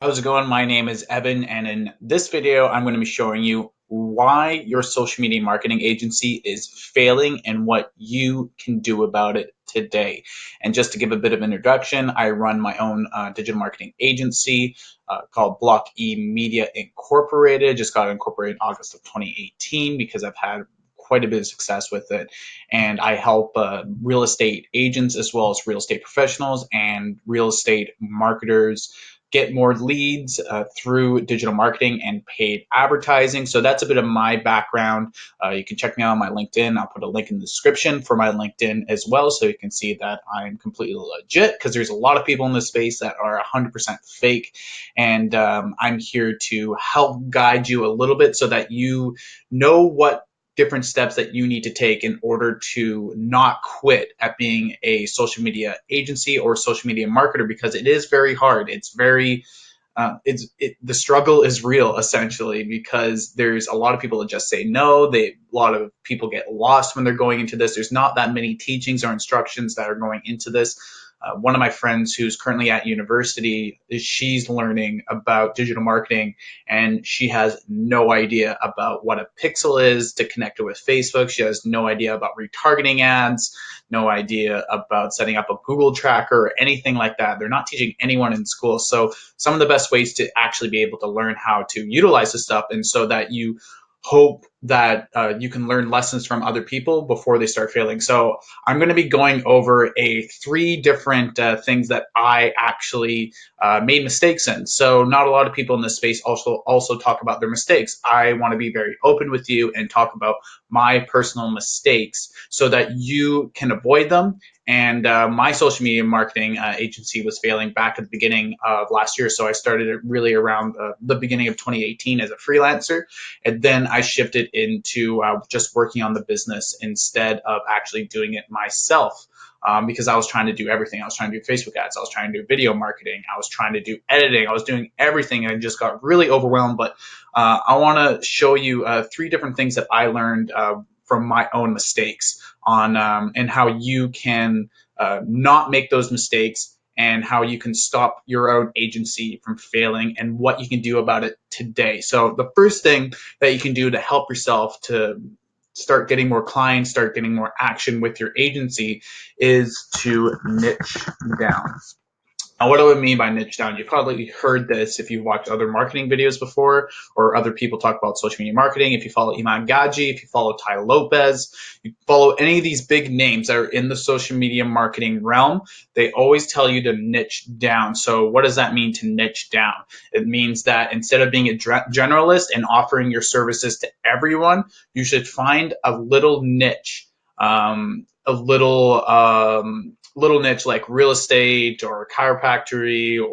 How's it going? My name is Evan, and in this video, I'm going to be showing you why your social media marketing agency is failing and what you can do about it today. And just to give a bit of introduction, I run my own digital marketing agency called Block E Media Incorporated. Just got incorporated in August of 2018 because I've had quite a bit of success with it. And I help real estate agents as well as real estate professionals and real estate marketers get more leads through digital marketing and paid advertising. So that's a bit of my background. You can check me out on my LinkedIn. I'll put a link in the description for my LinkedIn as well, so you can see that I'm completely legit, because there's a lot of people in this space that are 100% fake. And I'm here to help guide you a little bit so that you know what different steps that you need to take in order to not quit at being a social media agency or social media marketer, because it is very hard. It's very the struggle is real, essentially, because there's a lot of people that just say no. A lot of people get lost when they're going into this. There's not that many teachings or instructions that are going into this. One of my friends who's currently at university, she's learning about digital marketing, and she has no idea about what a pixel is to connect it with Facebook. She has no idea about retargeting ads, no idea about setting up a Google tracker or anything like that. They're not teaching anyone in school. So some of the best ways to actually be able to learn how to utilize this stuff, and so that you hope that you can learn lessons from other people before they start failing. So I'm going to be going over three different things that I actually made mistakes in. So not a lot of people in this space also talk about their mistakes. I want to be very open with you and talk about my personal mistakes so that you can avoid them. And my social media marketing agency was failing back at the beginning of last year. So I started it really around the beginning of 2018 as a freelancer. And then I shifted into just working on the business instead of actually doing it myself. Because I was trying to do everything. I was trying to do Facebook ads. I was trying to do video marketing. I was trying to do editing. I was doing everything, and I just got really overwhelmed. But I want to show you three different things that I learned from my own mistakes on and how you can not make those mistakes, and how you can stop your own agency from failing, and what you can do about it today. So the first thing that you can do to help yourself to start getting more clients, start getting more action with your agency, is to niche down. Now, what do I mean by niche down? You've probably heard this if you've watched other marketing videos before, or other people talk about social media marketing. If you follow Iman Gaji, if you follow Ty Lopez, you follow any of these big names that are in the social media marketing realm, they always tell you to niche down. So what does that mean, to niche down? It means that instead of being a generalist and offering your services to everyone, you should find a little niche, little niche like real estate or chiropractic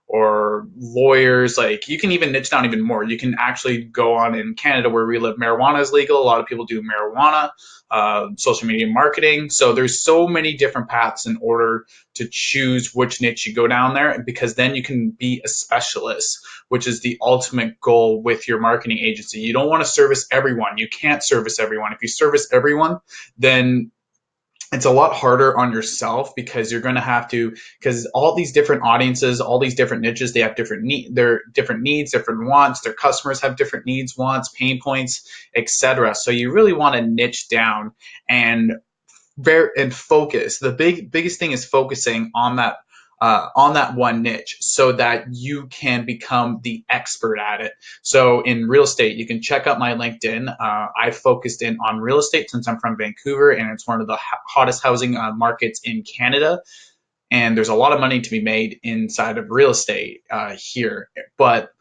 or lawyers. Like, you can even niche down even more. You can actually go on, in Canada where we live, marijuana is legal. A lot of people do marijuana, social media marketing. So there's so many different paths in order to choose which niche you go down there, because then you can be a specialist, which is the ultimate goal with your marketing agency. You don't want to service everyone. You can't service everyone. If you service everyone, then it's a lot harder on yourself, because you're going to have to, because all these different audiences, all these different niches, they have their different needs, different wants. Their customers have different needs, wants, pain points, etc. So you really want to niche down and focus. The biggest thing is focusing on that one niche, so that you can become the expert at it. So in real estate, you can check out my LinkedIn. I focused in on real estate since I'm from Vancouver, and it's one of the hottest housing markets in Canada. And there's a lot of money to be made inside of real estate here. But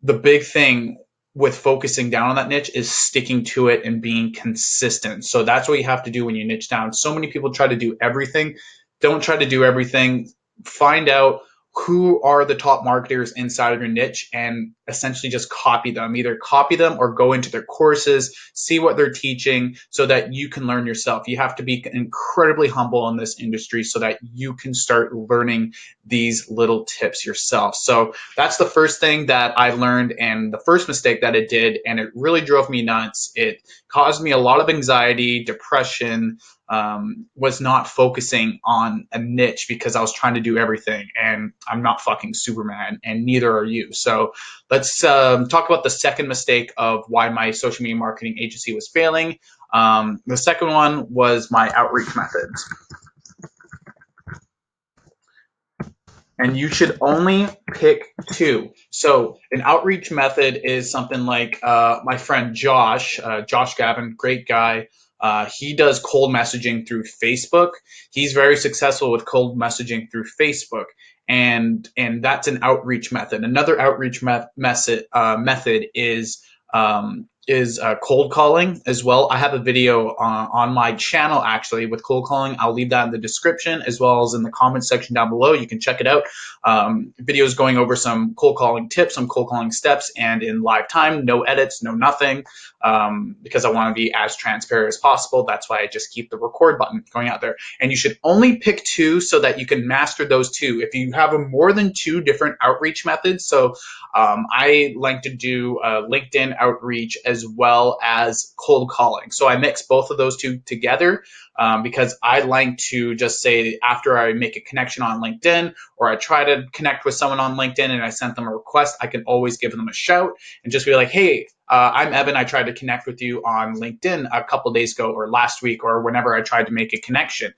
the big thing with focusing down on that niche is sticking to it and being consistent. So that's what you have to do when you niche down. So many people try to do everything. Don't try to do everything. Find out who are the top marketers inside of your niche, and essentially just copy them. Either copy them or go into their courses, see what they're teaching so that you can learn yourself. You have to be incredibly humble in this industry so that you can start learning these little tips yourself. So that's the first thing that I learned and the first mistake that it did, and it really drove me nuts. It caused me a lot of anxiety, depression, was not focusing on a niche because I was trying to do everything, and I'm not fucking Superman, and neither are you. So let's talk about the second mistake of why my social media marketing agency was failing. The second one was my outreach methods. And you should only pick two. So an outreach method is something like my friend Josh, Josh Gavin, great guy. He does cold messaging through Facebook. He's very successful with cold messaging through Facebook, and that's an outreach method. Another outreach method is cold calling as well. I have a video on my channel actually with cold calling. I'll leave that in the description as well as in the comment section down below. You can check it out. Videos going over some cold calling tips, some cold calling steps, and in live time, no edits, no nothing, because I want to be as transparent as possible. That's why I just keep the record button going out there. And you should only pick two so that you can master those two. If you have more than two different outreach methods, so I like to do LinkedIn outreach as well as cold calling. So I mix both of those two together because I like to just say after I make a connection on LinkedIn or I try to connect with someone on LinkedIn and I sent them a request, I can always give them a shout and just be like, hey, I'm Evan. I tried to connect with you on LinkedIn a couple days ago or last week or whenever I tried to make a connection.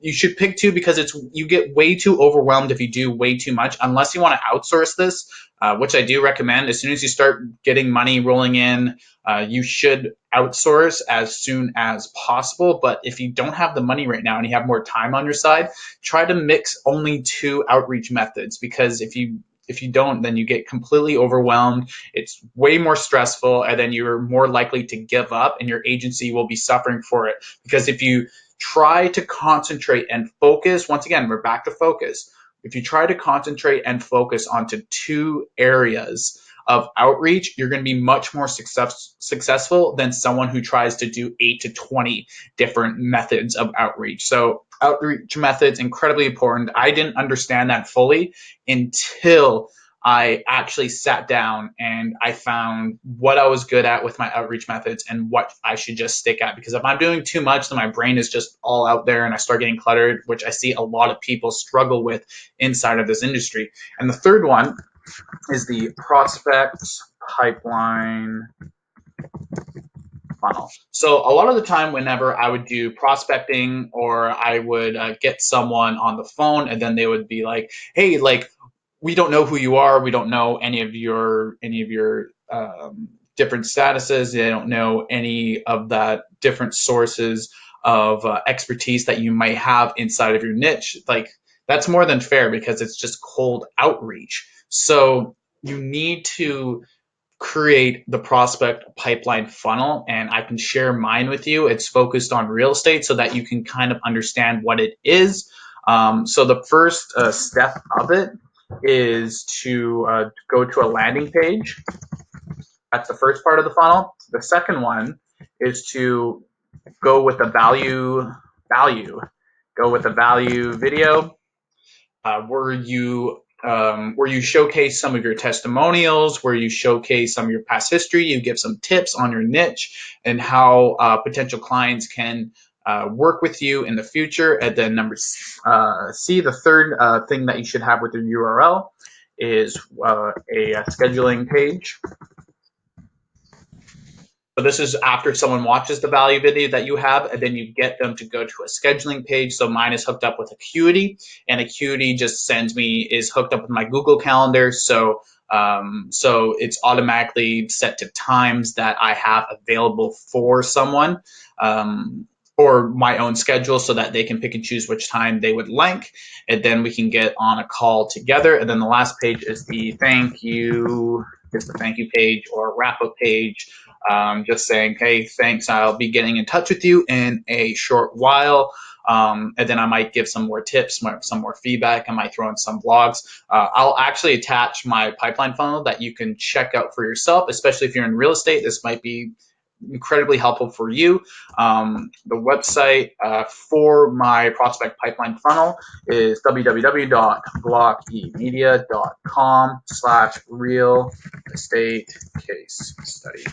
You should pick two because you get way too overwhelmed if you do way too much, unless you want to outsource this, which I do recommend. As soon as you start getting money rolling in, you should outsource as soon as possible. But if you don't have the money right now and you have more time on your side, try to mix only two outreach methods, because if you don't, then you get completely overwhelmed. It's way more stressful, and then you're more likely to give up, and your agency will be suffering for it. Because if you try to concentrate and focus, once again, we're back to focus. If you try to concentrate and focus onto two areas of outreach, you're going to be much more successful than someone who tries to do 8 to 20 different methods of outreach. So outreach methods, incredibly important. I didn't understand that fully until I actually sat down and I found what I was good at with my outreach methods and what I should just stick at. Because if I'm doing too much, then my brain is just all out there and I start getting cluttered, which I see a lot of people struggle with inside of this industry. And the third one is the prospect pipeline funnel. So a lot of the time whenever I would do prospecting or I would get someone on the phone and then they would be like, hey, like, we don't know who you are. We don't know any of your different statuses. They don't know any of that different sources of expertise that you might have inside of your niche. Like, that's more than fair because it's just cold outreach. So you need to create the prospect pipeline funnel, and I can share mine with you. It's focused on real estate so that you can kind of understand what it is. So the first step of it is to go to a landing page. That's the first part of the funnel. The second one is to go with the value. Go with the value video where you showcase some of your testimonials, where you showcase some of your past history, you give some tips on your niche and how potential clients can work with you in the future. And then number C, the third thing that you should have with your URL is a scheduling page. So this is after someone watches the value video that you have, and then you get them to go to a scheduling page. So mine is hooked up with Acuity, and Acuity just is hooked up with my Google Calendar. So it's automatically set to times that I have available for someone, or my own schedule, so that they can pick and choose which time they would like. And then we can get on a call together. And then the last page is the thank you. It's the thank you page or wrap up page. Just saying, hey, thanks, I'll be getting in touch with you in a short while. and then I might give some more tips, some more feedback. I might throw in some blogs. I'll actually attach my pipeline funnel that you can check out for yourself, especially if you're in real estate. This might be incredibly helpful for you. The website for my prospect pipeline funnel is www.blockemedia.com/real estate case study.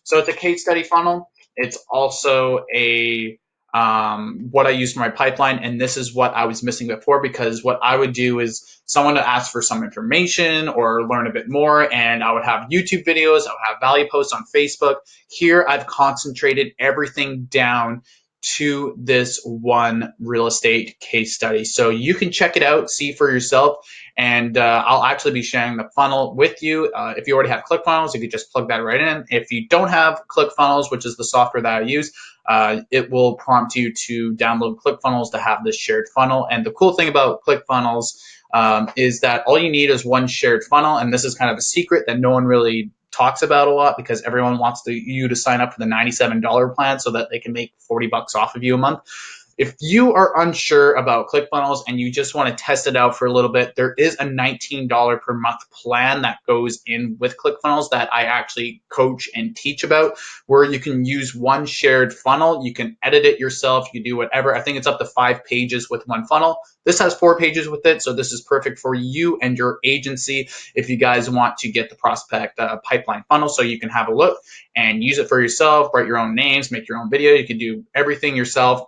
So it's a case study funnel. It's also a what I use for my pipeline, and this is what I was missing before, because what I would do is someone would ask for some information or learn a bit more, and I would have YouTube videos, I would have value posts on Facebook. Here I've concentrated everything down to this one real estate case study. So you can check it out, see for yourself, and I'll actually be sharing the funnel with you. If you already have ClickFunnels, you could just plug that right in. If you don't have ClickFunnels, which is the software that I use, it will prompt you to download ClickFunnels to have this shared funnel. And the cool thing about ClickFunnels is that all you need is one shared funnel, and this is kind of a secret that no one really talks about a lot, because everyone wants you to sign up for the $97 plan so that they can make $40 off of you a month. If you are unsure about ClickFunnels and you just want to test it out for a little bit, there is a $19 per month plan that goes in with ClickFunnels that I actually coach and teach about, where you can use one shared funnel. You can edit it yourself. You do whatever. I think it's up to 5 pages with one funnel. This has 4 pages with it, so this is perfect for you and your agency if you guys want to get the prospect pipeline funnel, so you can have a look and use it for yourself, write your own names, make your own video. You can do everything yourself,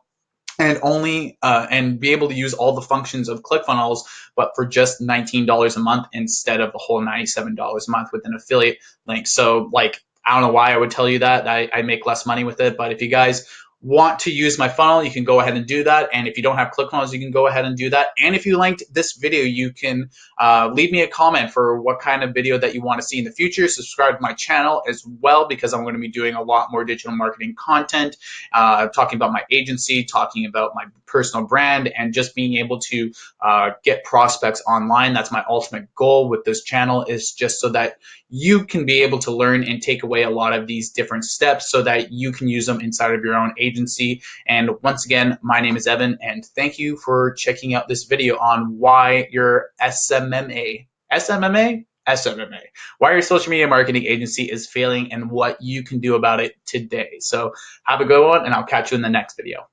and be able to use all the functions of ClickFunnels, but for just $19 a month instead of the whole $97 a month with an affiliate link. So, like, I don't know why I would tell you that. I make less money with it, but if you guys want to use my funnel, you can go ahead and do that. And if you don't have ClickFunnels, you can go ahead and do that. And if you liked this video, you can leave me a comment for what kind of video that you want to see in the future. Subscribe to my channel as well, because I'm going to be doing a lot more digital marketing content, talking about my agency, talking about my personal brand, and just being able to get prospects online. That's my ultimate goal with this channel, is just so that you can be able to learn and take away a lot of these different steps so that you can use them inside of your own agency. And once again, my name is Evan, and thank you for checking out this video on why your SMMA, why your social media marketing agency is failing and what you can do about it today. So have a good one, and I'll catch you in the next video.